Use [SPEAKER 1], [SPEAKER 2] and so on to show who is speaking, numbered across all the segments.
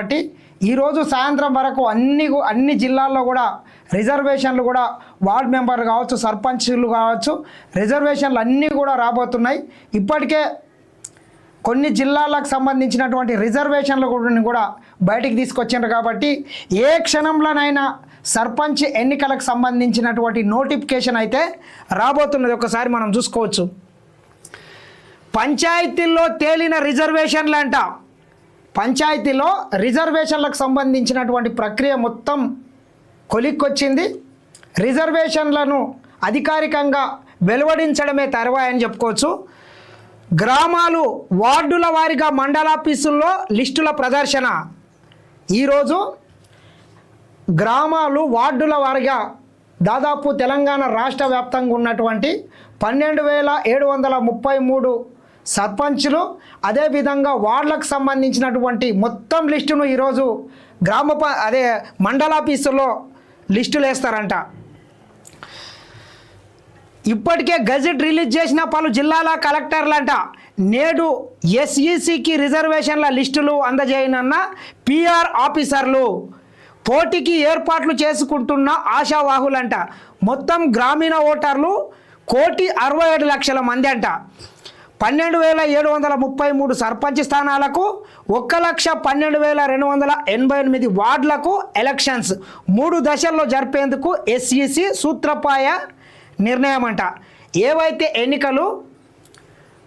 [SPEAKER 1] కాబట్టి ఈరోజు సాయంత్రం వరకు అన్ని జిల్లాల్లో కూడా రిజర్వేషన్లు కూడా వార్డ్ మెంబర్లు కావచ్చు, సర్పంచ్లు కావచ్చు, రిజర్వేషన్లు అన్నీ కూడా రాబోతున్నాయి. ఇప్పటికే కొన్ని జిల్లాలకు సంబంధించినటువంటి రిజర్వేషన్లు కూడా బయటికి తీసుకొచ్చారు. కాబట్టి ఏ క్షణంలోనైనా సర్పంచ్ ఎన్నికలకు సంబంధించినటువంటి నోటిఫికేషన్ అయితే రాబోతున్నది. ఒకసారి మనం చూసుకోవచ్చు. పంచాయతీల్లో తేలిన రిజర్వేషన్లు అంట. పంచాయతీలో రిజర్వేషన్లకు సంబంధించినటువంటి ప్రక్రియ మొత్తం కొలిక్కొచ్చింది. రిజర్వేషన్లను అధికారికంగా వెలువడించడమే తర్వాయని చెప్పుకోవచ్చు. గ్రామాలు వార్డుల వారీగా మండలాఫీసుల్లో లిస్టుల ప్రదర్శన. ఈరోజు గ్రామాలు వార్డుల వారీగా దాదాపు తెలంగాణ రాష్ట్ర వ్యాప్తంగా ఉన్నటువంటి 12,733 సర్పంచులు, అదేవిధంగా వార్డులకు సంబంధించినటువంటి మొత్తం లిస్టును ఈరోజు మండలాఫీసుల్లో లిస్టులు వేస్తారంట. ఇప్పటికే గజెట్ రిలీజ్ చేసిన పలు జిల్లాల కలెక్టర్లంట నేడు ఎస్ఈసికి రిజర్వేషన్ల లిస్టులు అందజేయనున్న పిఆర్ ఆఫీసర్లు. పోటీకి ఏర్పాట్లు చేసుకుంటున్న ఆశావాహులంట. మొత్తం గ్రామీణ ఓటర్లు 1,67,00,000 మంది అంట. 12,733 సర్పంచ్ స్థానాలకు 1,12,288 వార్డులకు ఎలక్షన్స్ 3 దశల్లో జరిపేందుకు ఎస్ఈసి సూత్రప్రాయ నిర్ణయం అంట. ఏవైతే ఎన్నికలు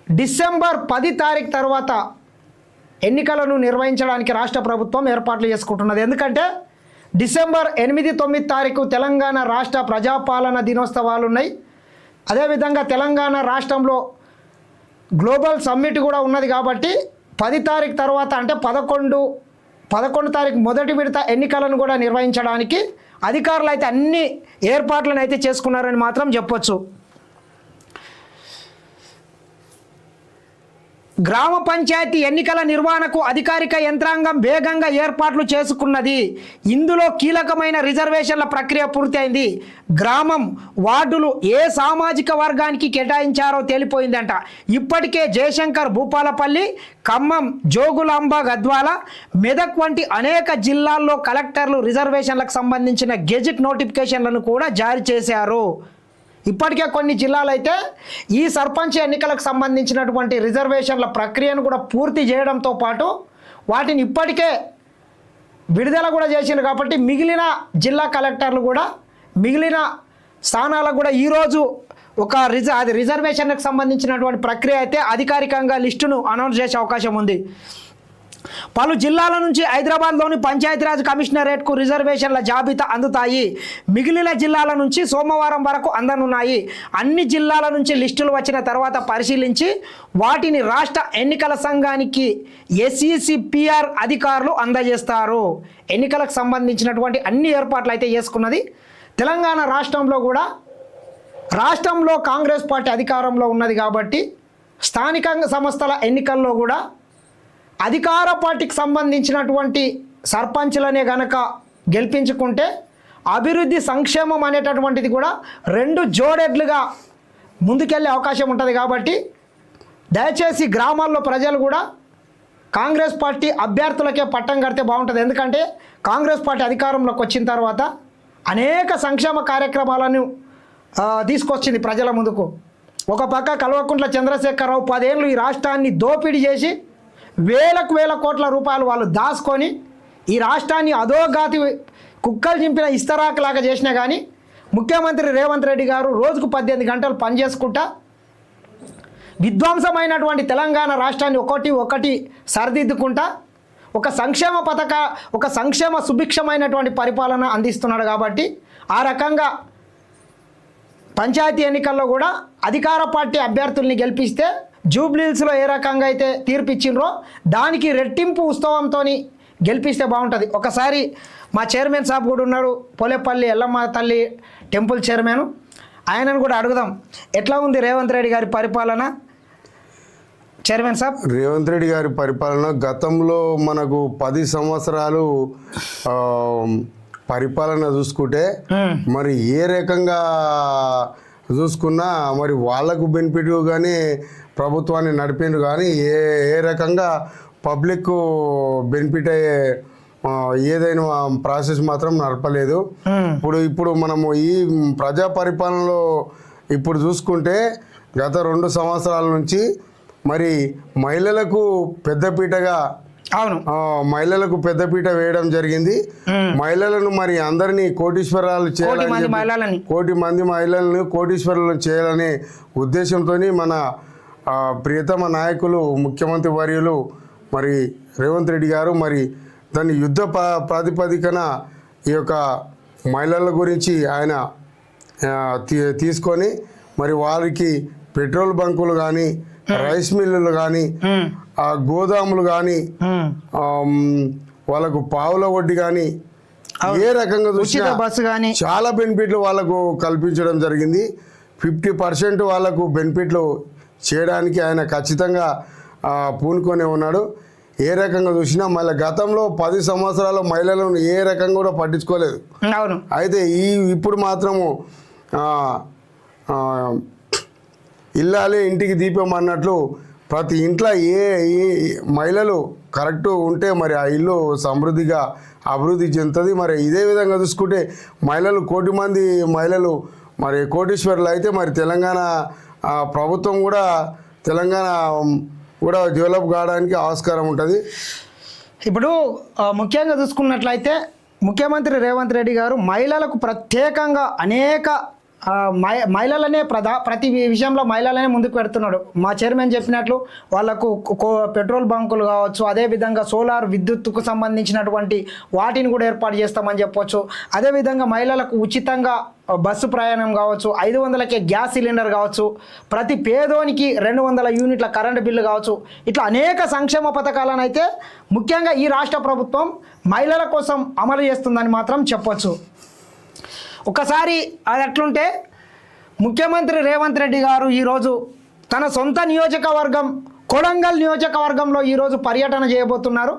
[SPEAKER 1] డిసెంబర్ 10 తారీఖు తర్వాత ఎన్నికలను నిర్వహించడానికి రాష్ట్ర ప్రభుత్వం ఏర్పాట్లు చేసుకుంటున్నది. ఎందుకంటే డిసెంబర్ 8, 9 తారీఖు తెలంగాణ రాష్ట్ర ప్రజాపాలన దినోత్సవాలు ఉన్నాయి. అదేవిధంగా తెలంగాణ రాష్ట్రంలో గ్లోబల్ సమ్మిట్ కూడా ఉన్నది. కాబట్టి 10 తారీఖు తర్వాత అంటే 11 తారీఖు మొదటి విడత ఎన్నికలను కూడా నిర్వహించడానికి అధికారులు అయితే అన్ని ఏర్పాట్లను అయితే చేసుకున్నారని మాత్రం చెప్పొచ్చు. గ్రామ పంచాయతీ ఎన్నికల నిర్వహణకు అధికారిక యంత్రాంగం వేగంగా ఏర్పాట్లు చేసుకున్నది. ఇందులో కీలకమైన రిజర్వేషన్ల ప్రక్రియ పూర్తయింది. గ్రామం, వార్డులు ఏ సామాజిక వర్గానికి కేటాయించారో తేలిపోయిందంట. ఇప్పటికే జయశంకర్ భూపాలపల్లి, ఖమ్మం, జోగులాంబ, గద్వాల, మెదక్ వంటి అనేక జిల్లాల్లో కలెక్టర్లు రిజర్వేషన్లకు సంబంధించిన గెజిట్ నోటిఫికేషన్లను కూడా జారీ చేశారు. ఇప్పటికే కొన్ని జిల్లాలు అయితే ఈ సర్పంచ్ ఎన్నికలకు సంబంధించినటువంటి రిజర్వేషన్ల ప్రక్రియను కూడా పూర్తి చేయడంతో పాటు వాటిని ఇప్పటికే విడుదల కూడా చేసిండ్రు. కాబట్టి మిగిలిన జిల్లా కలెక్టర్లు కూడా మిగిలిన స్థానాలకు కూడా ఈరోజు ఒక రిజర్వేషన్లకు సంబంధించినటువంటి ప్రక్రియ అయితే అధికారికంగా లిస్టును అనౌన్స్ చేసే అవకాశం ఉంది. పలు జిల్లాల నుంచి హైదరాబాద్లోని పంచాయతీరాజ్ కమిషనరేట్కు రిజర్వేషన్ల జాబితా అందుతాయి. మిగిలిన జిల్లాల నుంచి సోమవారం వరకు అందనున్నాయి. అన్ని జిల్లాల నుంచి లిస్టులు వచ్చిన తర్వాత పరిశీలించి వాటిని రాష్ట్ర ఎన్నికల సంఘానికి ఎస్ఈసి పిఆర్ అధికారులు అందజేస్తారు. ఎన్నికలకు సంబంధించినటువంటి అన్ని ఏర్పాట్లు అయితే చేసుకున్నది. తెలంగాణ రాష్ట్రంలో కూడా రాష్ట్రంలో కాంగ్రెస్ పార్టీ అధికారంలో ఉన్నది. కాబట్టి స్థానిక సంస్థల ఎన్నికల్లో కూడా అధికార పార్టీకి సంబంధించినటువంటి సర్పంచ్లనే గనక గెలిపించుకుంటే అభివృద్ధి, సంక్షేమం అనేటటువంటిది కూడా 2 జోడెడ్లుగా ముందుకెళ్ళే అవకాశం ఉంటుంది. కాబట్టి దయచేసి గ్రామాల్లో ప్రజలు కూడా కాంగ్రెస్ పార్టీ అభ్యర్థులకే పట్టం కడితే బాగుంటుంది. ఎందుకంటే కాంగ్రెస్ పార్టీ అధికారంలోకి వచ్చిన తర్వాత అనేక సంక్షేమ కార్యక్రమాలను తీసుకొచ్చింది ప్రజల ముందుకు. ఒక పక్క కల్వకుంట్ల చంద్రశేఖరరావు 10 ఏళ్ళు ఈ రాష్ట్రాన్ని దోపిడీ చేసి వేల కోట్ల రూపాయలు వాళ్ళు దాచుకొని ఈ రాష్ట్రాన్ని అధోగాతి కుక్కలు చింపిన ఇస్తరాకులాగా చేసినా కానీ ముఖ్యమంత్రి రేవంత్ రెడ్డి గారు రోజుకు 18 గంటలు పనిచేసుకుంటా విధ్వంసమైనటువంటి తెలంగాణ రాష్ట్రాన్ని ఒకటి సరిదిద్దుకుంటా ఒక సంక్షేమ సుభిక్షమైనటువంటి పరిపాలన అందిస్తున్నాడు. కాబట్టి ఆ రకంగా పంచాయతీ ఎన్నికల్లో కూడా అధికార పార్టీ అభ్యర్థుల్ని గెలిపిస్తే జూబ్లీహిల్స్లో ఏ రకంగా అయితే తీర్పు ఇచ్చిండ్రో దానికి రెట్టింపు ఉత్సవంతో గెలిపిస్తే బాగుంటుంది. ఒకసారి మా చైర్మన్ సాబ్ కూడా ఉన్నాడు, పోలేపల్లి ఎల్లమ్మ తల్లి టెంపుల్ చైర్మన్, ఆయనను కూడా అడుగుదాం ఎట్లా ఉంది రేవంత్ రెడ్డి గారి పరిపాలన. చైర్మన్ సాబ్,
[SPEAKER 2] రేవంత్ రెడ్డి గారి పరిపాలన గతంలో మనకు 10 సంవత్సరాలు పరిపాలన చూసుకుంటే మరి ఏ రకంగా చూసుకున్నా మరి వాళ్ళకు బెనిఫిట్ కానీ ప్రభుత్వాన్ని నడిపిండు కానీ ఏ రకంగా పబ్లిక్ బెనిఫిట్ అయ్యే ఏదైనా ప్రాసెస్ మాత్రం నడపలేదు. ఇప్పుడు మనము ఈ ప్రజా పరిపాలనలో ఇప్పుడు చూసుకుంటే గత 2 సంవత్సరాల నుంచి మరి మహిళలకు పెద్దపీటగా
[SPEAKER 1] అవును
[SPEAKER 2] మహిళలకు పెద్దపీట వేయడం జరిగింది. మహిళలను మరి అందరినీ కోటీశ్వరాలు చేయాలని కోటి మంది మహిళలను కోటీశ్వరులను చేయాలనే ఉద్దేశంతో మన ప్రియతమ నాయకులు ముఖ్యమంత్రి వర్యులు మరి రేవంత్ రెడ్డి గారు మరి దాన్ని యుద్ధ ప్రాతిపదికన ఈ యొక్క మహిళల గురించి ఆయన తీసుకొని మరి వారికి పెట్రోల్ బంకులు కానీ రైస్ మిల్లులు కానీ గోదాములు కానీ వాళ్ళకు పావుల వడ్డీ కానీ ఏ రకంగా చూసినా
[SPEAKER 1] బస్సు కానీ
[SPEAKER 2] చాలా బెనిఫిట్లు వాళ్ళకు కల్పించడం జరిగింది. 50% వాళ్ళకు బెనిఫిట్లు చేయడానికి ఆయన ఖచ్చితంగా పూనుకొని ఉన్నాడు. ఏ రకంగా చూసినా మళ్ళీ గతంలో 10 సంవత్సరాల మహిళలను ఏ రకంగా కూడా పట్టించుకోలేదు.
[SPEAKER 1] అవును.
[SPEAKER 2] అయితే ఇప్పుడు మాత్రము ఇల్లాలే ఇంటికి దీపం అన్నట్లు ప్రతి ఇంట్లో ఏ మహిళలు కరెక్ట్ ఉంటే మరి ఆ ఇల్లు సమృద్ధిగా అభివృద్ధి చెందుతుంది. మరి ఇదే విధంగా చూసుకుంటే మహిళలు 1 కోటి మంది మహిళలు మరి కోటీశ్వరులు అయితే మరి తెలంగాణ ప్రభుత్వం కూడా తెలంగాణ కూడా డెవలప్ కావడానికి ఆస్కారం ఉంటుంది.
[SPEAKER 1] ఇప్పుడు ముఖ్యంగా చూసుకున్నట్లయితే ముఖ్యమంత్రి రేవంత్ రెడ్డి గారు మహిళలకు ప్రత్యేకంగా అనేక మహిళలనే ప్రతి విషయంలో మహిళలనే ముందుకు పెడుతున్నాడు. మా చైర్మన్ చెప్పినట్లు వాళ్ళకు పెట్రోల్ బంకులు కావచ్చు, అదేవిధంగా సోలార్ విద్యుత్తుకు సంబంధించినటువంటి వాటిని కూడా ఏర్పాటు చేస్తామని చెప్పొచ్చు. అదేవిధంగా మహిళలకు ఉచితంగా బస్సు ప్రయాణం కావచ్చు, 500కే గ్యాస్ సిలిండర్ కావచ్చు, ప్రతి పేదోనికి 200 యూనిట్ల కరెంటు బిల్లు కావచ్చు, ఇట్లా అనేక సంక్షేమ పథకాలను అయితే ముఖ్యంగా ఈ రాష్ట్ర ప్రభుత్వం మహిళల కోసం అమలు చేస్తుందని మాత్రం చెప్పొచ్చు. ఒకసారి అది అట్లుంటే ముఖ్యమంత్రి రేవంత్ రెడ్డి గారు ఈరోజు తన సొంత నియోజకవర్గం కొడంగల్ నియోజకవర్గంలో ఈరోజు పర్యటన చేయబోతున్నారు.